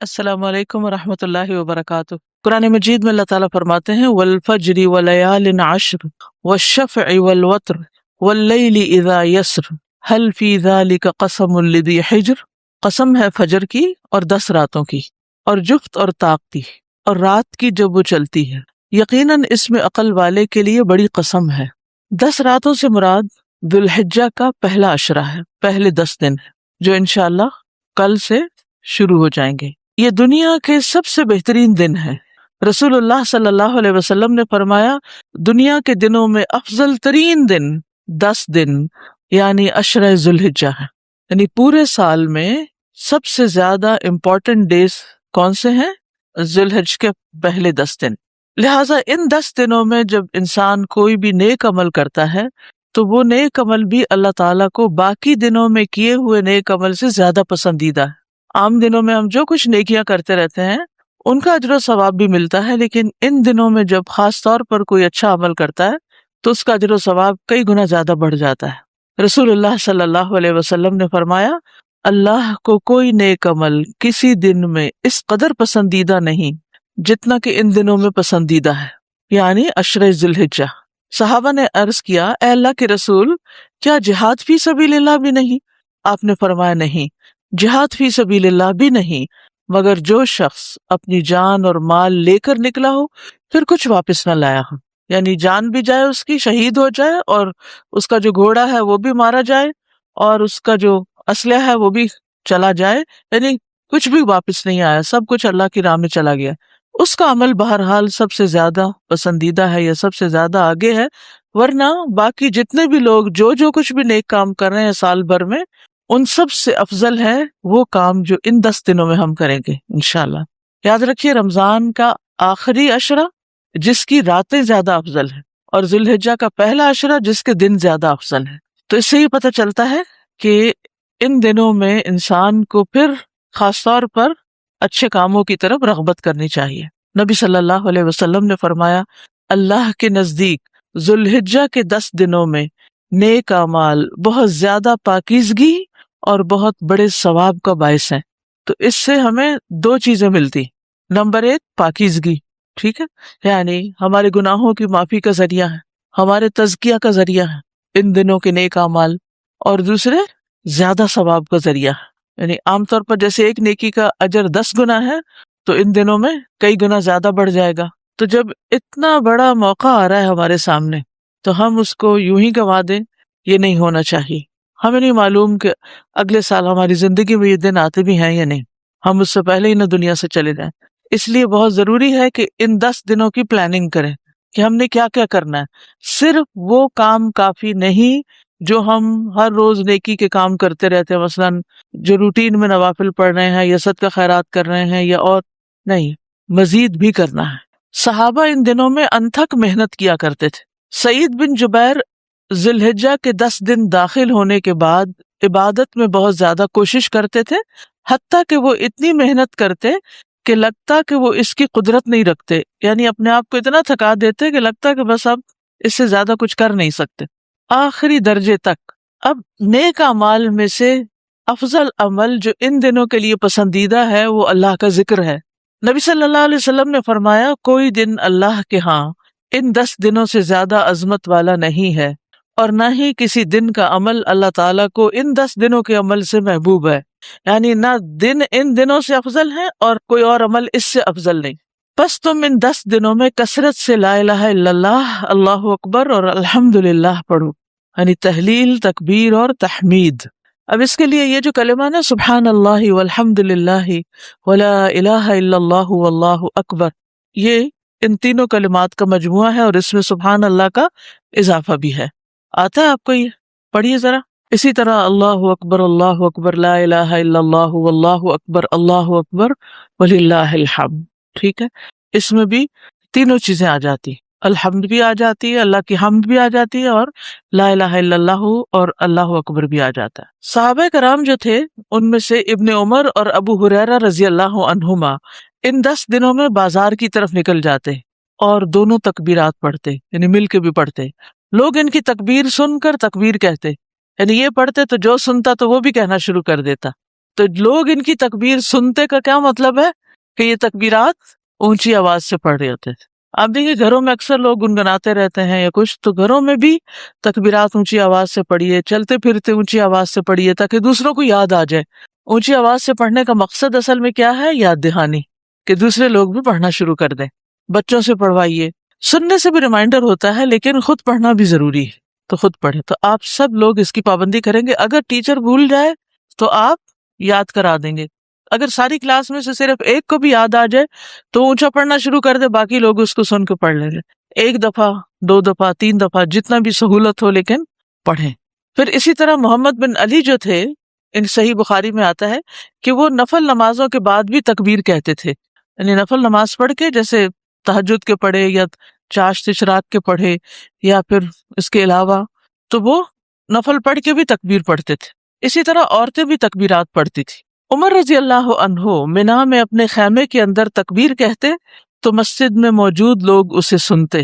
السلام علیکم ورحمۃ اللہ وبرکاتہ۔ قرآن مجید میں اللہ تعالیٰ فرماتے ہیں والفجر وليال عشر والشفع والوتر واللیل اذا یسر هل فی ذلک قسم لذی حجر۔ قسم ہے فجر کی اور 10 راتوں کی اور جفت اور طاق کی اور رات کی جب وہ چلتی ہے، یقیناً اس میں عقل والے کے لیے بڑی قسم ہے۔ 10 راتوں سے مراد ذو الحجہ کا پہلا عشرہ ہے، پہلے 10 دن ہے جو انشاءاللہ کل سے شروع ہو جائیں گے۔ یہ دنیا کے سب سے بہترین دن ہے۔ رسول اللہ صلی اللہ علیہ وسلم نے فرمایا دنیا کے دنوں میں افضل ترین دن 10 دن یعنی عشرہ ذو الحجہ ہے، یعنی پورے سال میں سب سے زیادہ امپورٹنٹ ڈیز کون سے ہیں؟ ذو الحج کے پہلے 10 دن۔ لہٰذا ان 10 دنوں میں جب انسان کوئی بھی نیک عمل کرتا ہے تو وہ نیک عمل بھی اللہ تعالیٰ کو باقی دنوں میں کیے ہوئے نیک عمل سے زیادہ پسندیدہ ہے۔ عام دنوں میں ہم جو کچھ نیکیاں کرتے رہتے ہیں ان کا اجر و ثواب بھی ملتا ہے، لیکن ان دنوں میں جب خاص طور پر کوئی اچھا عمل کرتا ہے تو اس کا اجر و ثواب کئی گنا زیادہ بڑھ جاتا ہے۔ رسول اللہ صلی اللہ علیہ وسلم نے فرمایا اللہ کو کوئی نیک عمل کسی دن میں اس قدر پسندیدہ نہیں جتنا کہ ان دنوں میں پسندیدہ ہے، یعنی عشرہ ذی الحجہ۔ صحابہ نے عرض کیا اے اللہ کے رسول، کیا جہاد فی سبیل اللہ بھی نہیں؟ آپ نے فرمایا نہیں، جہاد فی سبیل اللہ بھی نہیں، مگر جو شخص اپنی جان اور مال لے کر نکلا ہو پھر کچھ واپس نہ لایا ہو، یعنی جان بھی جائے اس کی، شہید ہو جائے، اور اس کا جو گھوڑا ہے وہ بھی مارا جائے اور اس کا جو اسلحہ ہے وہ بھی چلا جائے، یعنی کچھ بھی واپس نہیں آیا، سب کچھ اللہ کی راہ میں چلا گیا، اس کا عمل بہرحال سب سے زیادہ پسندیدہ ہے یا سب سے زیادہ آگے ہے۔ ورنہ باقی جتنے بھی لوگ جو کچھ بھی نیک کام کر رہے ہیں سال بھر میں، ان سب سے افضل ہے وہ کام جو ان 10 دنوں میں ہم کریں گے انشاءاللہ۔ یاد رکھیے رمضان کا آخری عشرہ جس کی راتیں زیادہ افضل ہیں، اور ذو الحجہ کا پہلا عشرہ جس کے دن زیادہ افضل ہیں۔ تو اس سے یہ پتہ چلتا ہے کہ ان دنوں میں انسان کو پھر خاص طور پر اچھے کاموں کی طرف رغبت کرنی چاہیے۔ نبی صلی اللہ علیہ وسلم نے فرمایا اللہ کے نزدیک ذو الحجہ کے 10 دنوں میں نیک اعمال بہت زیادہ پاکیزگی اور بہت بڑے ثواب کا باعث ہے۔ تو اس سے ہمیں 2 چیزیں ملتی، نمبر 1 پاکیزگی، ٹھیک ہے، یعنی ہمارے گناہوں کی معافی کا ذریعہ ہے، ہمارے تزکیہ کا ذریعہ ہے ان دنوں کے نیک اعمال، اور دوسرے زیادہ ثواب کا ذریعہ ہے۔ یعنی عام طور پر جیسے ایک نیکی کا اجر 10 گنا ہے تو ان دنوں میں کئی گنا زیادہ بڑھ جائے گا۔ تو جب اتنا بڑا موقع آ رہا ہے ہمارے سامنے تو ہم اس کو یوں ہی گنوا دیں، یہ نہیں ہونا چاہیے۔ ہمیں نہیں معلوم کہ اگلے سال ہماری زندگی میں یہ دن آتے بھی ہیں یا نہیں، ہم اس سے پہلے ہی نہ دنیا سے چلے جائیں۔ اس لیے بہت ضروری ہے کہ ان 10 دنوں کی پلاننگ کریں کہ ہم نے کیا کیا کرنا ہے۔ صرف وہ کام کافی نہیں جو ہم ہر روز نیکی کے کام کرتے رہتے ہیں، مثلاً جو روٹین میں نوافل پڑھ رہے ہیں یا صدقہ خیرات کر رہے ہیں، یا اور نہیں، مزید بھی کرنا ہے۔ صحابہ ان دنوں میں انتھک محنت کیا کرتے تھے۔ سعید بن جبیر ذی الحجہ کے 10 دن داخل ہونے کے بعد عبادت میں بہت زیادہ کوشش کرتے تھے، حتیٰ کہ وہ اتنی محنت کرتے کہ لگتا کہ وہ اس کی قدرت نہیں رکھتے، یعنی اپنے آپ کو اتنا تھکا دیتے کہ لگتا کہ بس اب اس سے زیادہ کچھ کر نہیں سکتے، آخری درجے تک۔ اب نیک اعمال میں سے افضل عمل جو ان دنوں کے لیے پسندیدہ ہے وہ اللہ کا ذکر ہے۔ نبی صلی اللہ علیہ وسلم نے فرمایا کوئی دن اللہ کے ہاں ان 10 دنوں سے زیادہ عظمت والا نہیں ہے، اور نہ ہی کسی دن کا عمل اللہ تعالیٰ کو ان 10 دنوں کے عمل سے محبوب ہے، یعنی نہ دن ان دنوں سے افضل ہے اور کوئی اور عمل اس سے افضل نہیں۔ بس تم ان 10 دنوں میں کثرت سے لا الہ الا اللہ، اللہ اکبر اور الحمدللہ پڑھو، یعنی تحلیل، تکبیر اور تحمید۔ اب اس کے لیے یہ جو کلمہ نا سبحان اللہ والحمد للہ ولا الہ الا اللہ واللہ اکبر، یہ ان تینوں کلمات کا مجموعہ ہے، اور اس میں سبحان اللہ کا اضافہ بھی ہے۔ آتا ہے آپ کو یہ؟ پڑھیے ذرا۔ اسی طرح اللہ اکبر لا الہ الا اللہ واللہ اکبر وللہ الحمد، ٹھیک ہے، اس میں بھی تینوں چیزیں آ جاتی، الحمد بھی آ جاتی ہے، اللہ کی حمد بھی آ جاتی ہے، اور لا الہ الا اللہ اور اللہ اکبر بھی آ جاتا ہے۔ صحابہ کرام جو تھے ان میں سے ابن عمر اور ابو ہریرہ رضی اللہ عنہما ان 10 دنوں میں بازار کی طرف نکل جاتے اور دونوں تکبیرات پڑھتے، یعنی مل کے بھی پڑھتے۔ لوگ ان کی تکبیر سن کر تکبیر کہتے، یعنی یہ پڑھتے تو جو سنتا تو وہ بھی کہنا شروع کر دیتا، تو لوگ ان کی تکبیر سنتے کا کیا مطلب ہے کہ یہ تکبیرات اونچی آواز سے پڑھ رہے ہوتے تھے. آپ دیکھیے گھروں میں اکثر لوگ گنگناتے رہتے ہیں یا کچھ، تو گھروں میں بھی تکبیرات اونچی آواز سے پڑھیے، چلتے پھرتے اونچی آواز سے پڑھیے تاکہ دوسروں کو یاد آ جائے. اونچی آواز سے پڑھنے کا مقصد اصل میں کیا ہے؟ یاد دہانی، کہ دوسرے لوگ بھی پڑھنا شروع کر دیں. بچوں سے پڑھوائیے، سننے سے بھی ریمائنڈر ہوتا ہے لیکن خود پڑھنا بھی ضروری ہے، تو خود پڑھیں. تو آپ سب لوگ اس کی پابندی کریں گے. اگر ٹیچر بھول جائے تو آپ یاد کرا دیں گے. اگر ساری کلاس میں سے صرف ایک کو بھی یاد آ جائے تو اونچا پڑھنا شروع کر دے، باقی لوگ اس کو سن کے پڑھ لیں گے. ایک دفعہ، 2 دفعہ، 3 دفعہ، جتنا بھی سہولت ہو لیکن پڑھیں. پھر اسی طرح محمد بن علی جو تھے، ان صحیح بخاری میں آتا ہے کہ وہ نفل نمازوں کے بعد بھی تکبیر کہتے تھے. یعنی نفل نماز پڑھ کے، جیسے تہجد کے پڑھے یا چاشت اشراق کے پڑھے یا پھر اس کے علاوہ، تو وہ نفل پڑھ کے بھی تکبیر پڑھتے تھے. اسی طرح عورتیں بھی تکبیرات پڑھتی تھی. عمر رضی اللہ عنہ منا میں اپنے خیمے کے اندر تکبیر کہتے تو مسجد میں موجود لوگ اسے سنتے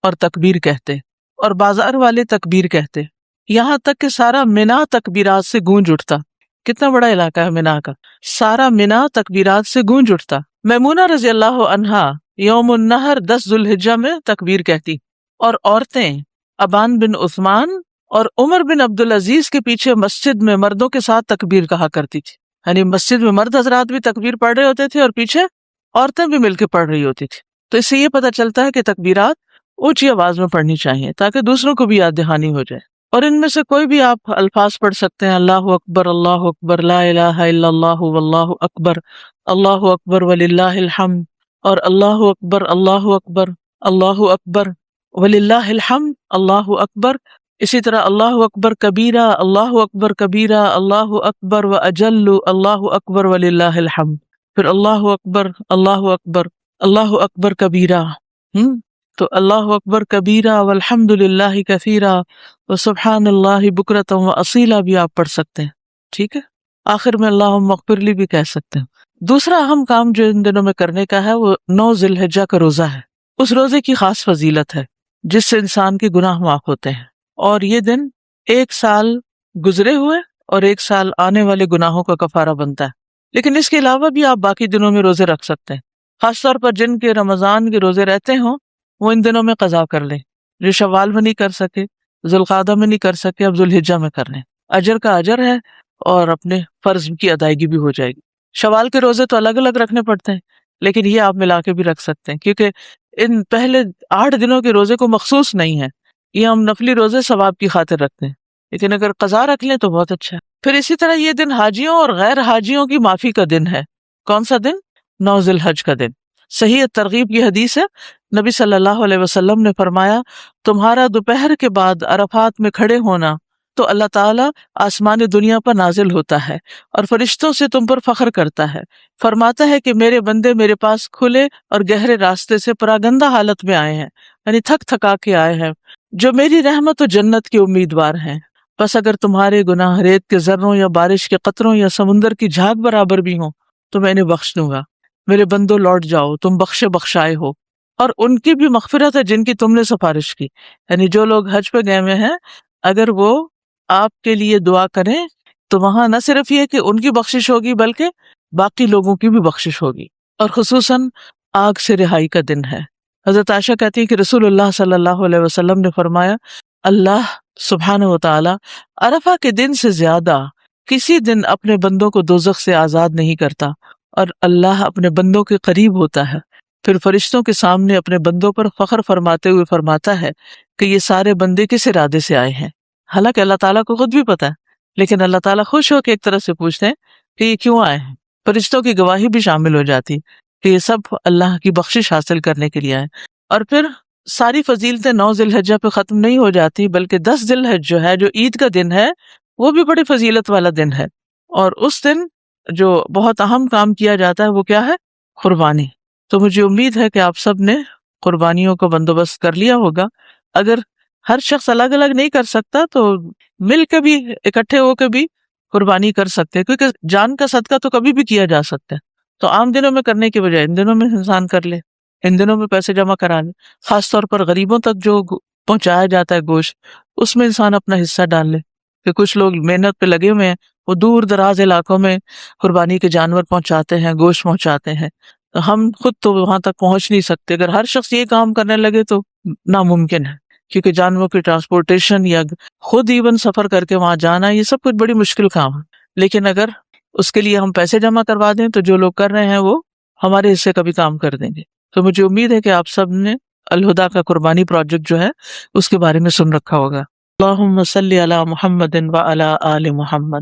اور تکبیر کہتے، اور بازار والے تکبیر کہتے، یہاں تک کہ سارا منا تکبیرات سے گونج اٹھتا. کتنا بڑا علاقہ ہے منا کا، سارا منا تکبیرات سے گونج اٹھتا. میمونہ رضی اللہ عنہا یوم النحر 10 ذوالحجہ میں تکبیر کہتی، اور عورتیں ابان بن عثمان اور عمر بن عبدالعزیز کے پیچھے مسجد میں مردوں کے ساتھ تکبیر کہا کرتی تھی. یعنی مسجد میں مرد حضرات بھی تکبیر پڑھ رہے ہوتے تھے اور پیچھے عورتیں بھی مل کے پڑھ رہی ہوتی تھی. تو اس سے یہ پتہ چلتا ہے کہ تکبیرات اونچی آواز میں پڑھنی چاہیے تاکہ دوسروں کو بھی یاد دہانی ہو جائے. اور ان میں سے کوئی بھی آپ الفاظ پڑھ سکتے ہیں: اللہ اکبر، اللہ اکبر، لا الہ الا اللہ، واللہ اکبر، اللہ اکبر وللہ الحمد، اور اللہ اکبر، اللہ اکبر، اللہ اکبر وللہ الحمد، اللہ اکبر. اسی طرح اللہ اکبر کبیرہ، اللہ اکبر کبیرہ، اللہ اکبر و اجل، اللہ اکبر وللہ الحمد. پھر اللہ اکبر، اللہ اکبر، اللہ اکبر کبیرہ. تو اللہ اکبر کبیرہ والحمد للہ کثیرہ وسبحان اللہ بکرۃ و اصیلا بھی آپ پڑھ سکتے ہیں. ٹھیک ہے. آخر میں اللہم اغفر لی بھی کہہ سکتے ہیں. دوسرا اہم کام جو ان دنوں میں کرنے کا ہے وہ 9 ذی الحجہ کا روزہ ہے. اس روزے کی خاص فضیلت ہے جس سے انسان کے گناہ معاف ہوتے ہیں، اور یہ دن 1 سال گزرے ہوئے اور 1 سال آنے والے گناہوں کا کفارہ بنتا ہے. لیکن اس کے علاوہ بھی آپ باقی دنوں میں روزے رکھ سکتے ہیں. خاص طور پر جن کے رمضان کے روزے رہتے ہوں وہ ان دنوں میں قضا کر لیں. جو شوال میں نہیں کر سکے، ذوالقعدہ میں نہیں کر سکے، اب ذوالحجہ میں کر لیں. اجر کا اجر ہے اور اپنے فرض کی ادائیگی بھی ہو جائے گی. شوال کے روزے تو الگ الگ رکھنے پڑتے ہیں، لیکن یہ آپ ملا کے بھی رکھ سکتے ہیں کیونکہ ان پہلے 8 دنوں کے روزے کو مخصوص نہیں ہے. یہ ہم نفلی روزے ثواب کی خاطر رکھتے ہیں، لیکن اگر قضا رکھ لیں تو بہت اچھا ہے. پھر اسی طرح یہ دن حاجیوں اور غیر حاجیوں کی معافی کا دن ہے. کون سا دن؟ 9 ذی الحج کا دن. صحیح ترغیب کی حدیث ہے، نبی صلی اللہ علیہ وسلم نے فرمایا، تمہارا دوپہر کے بعد عرفات میں کھڑے ہونا تو اللہ تعالیٰ آسمان دنیا پر نازل ہوتا ہے اور فرشتوں سے تم پر فخر کرتا ہے، فرماتا ہے کہ میرے بندے میرے پاس کھلے اور گہرے راستے سے پراگندہ حالت میں آئے ہیں، یعنی تھک تھکا کے آئے ہیں، جو میری رحمت و جنت کے امیدوار ہیں. بس اگر تمہارے گناہ ریت کے ذروں یا بارش کے قطروں یا سمندر کی جھاگ برابر بھی ہوں تو میں انہیں بخش دوں گا. میرے بندوں لوٹ جاؤ، تم بخشے بخشائے ہو، اور ان کی بھی مغفرت ہے جن کی تم نے سفارش کی. یعنی جو لوگ حج پہ گئے ہوئے ہیں، اگر وہ آپ کے لیے دعا کریں تو وہاں نہ صرف یہ کہ ان کی بخشش ہوگی بلکہ باقی لوگوں کی بھی بخشش ہوگی. اور خصوصاً آگ سے رہائی کا دن ہے. حضرت عائشہ کہتی ہے کہ رسول اللہ صلی اللہ علیہ وسلم نے فرمایا، اللہ سبحانہ و تعالی عرفہ کے دن سے زیادہ کسی دن اپنے بندوں کو دوزخ سے آزاد نہیں کرتا، اور اللہ اپنے بندوں کے قریب ہوتا ہے. پھر فرشتوں کے سامنے اپنے بندوں پر فخر فرماتے ہوئے فرماتا ہے کہ یہ سارے بندے کس ارادے سے آئے ہیں. حالانکہ اللہ تعالیٰ کو خود بھی پتا ہے، لیکن اللہ تعالیٰ خوش ہو کے ایک طرح سے پوچھتے ہیں کہ یہ کیوں آئے ہیں. فرشتوں کی گواہی بھی شامل ہو جاتی کہ یہ سب اللہ کی بخشش حاصل کرنے کے لیے آئے. اور پھر ساری فضیلتیں 9 ذی الحجہ پہ ختم نہیں ہو جاتی، بلکہ 10 ذی الحج جو ہے، جو عید کا دن ہے، وہ بھی بڑی فضیلت والا دن ہے. اور اس دن جو بہت اہم کام کیا جاتا ہے وہ کیا ہے؟ قربانی. تو مجھے امید ہے کہ آپ سب نے قربانیوں کا بندوبست کر لیا ہوگا. اگر ہر شخص الگ الگ نہیں کر سکتا تو مل کے بھی، اکٹھے ہو کے بھی قربانی کر سکتے ہیں، کیونکہ جان کا صدقہ تو کبھی بھی کیا جا سکتا ہے. تو عام دنوں میں کرنے کے بجائے ان دنوں میں انسان کر لے، ان دنوں میں پیسے جمع کرا لے. خاص طور پر غریبوں تک جو پہنچایا جاتا ہے گوشت، اس میں انسان اپنا حصہ ڈال لے. کہ کچھ لوگ محنت پہ لگے ہوئے ہیں، وہ دور دراز علاقوں میں قربانی کے جانور پہنچاتے ہیں، گوشت پہنچاتے ہیں. ہم خود تو وہاں تک پہنچ نہیں سکتے. اگر ہر شخص یہ کام کرنے لگے تو ناممکن ہے، کیونکہ جانوروں کی ٹرانسپورٹیشن یا خود ایون سفر کر کے وہاں جانا، یہ سب کچھ بڑی مشکل کام ہے. لیکن اگر اس کے لیے ہم پیسے جمع کروا دیں تو جو لوگ کر رہے ہیں وہ ہمارے حصے کا بھی کام کر دیں گے. تو مجھے امید ہے کہ آپ سب نے الہدا کا قربانی پروجیکٹ جو ہے اس کے بارے میں سن رکھا ہوگا. اللہم صلی علی محمد وعلی آل محمد.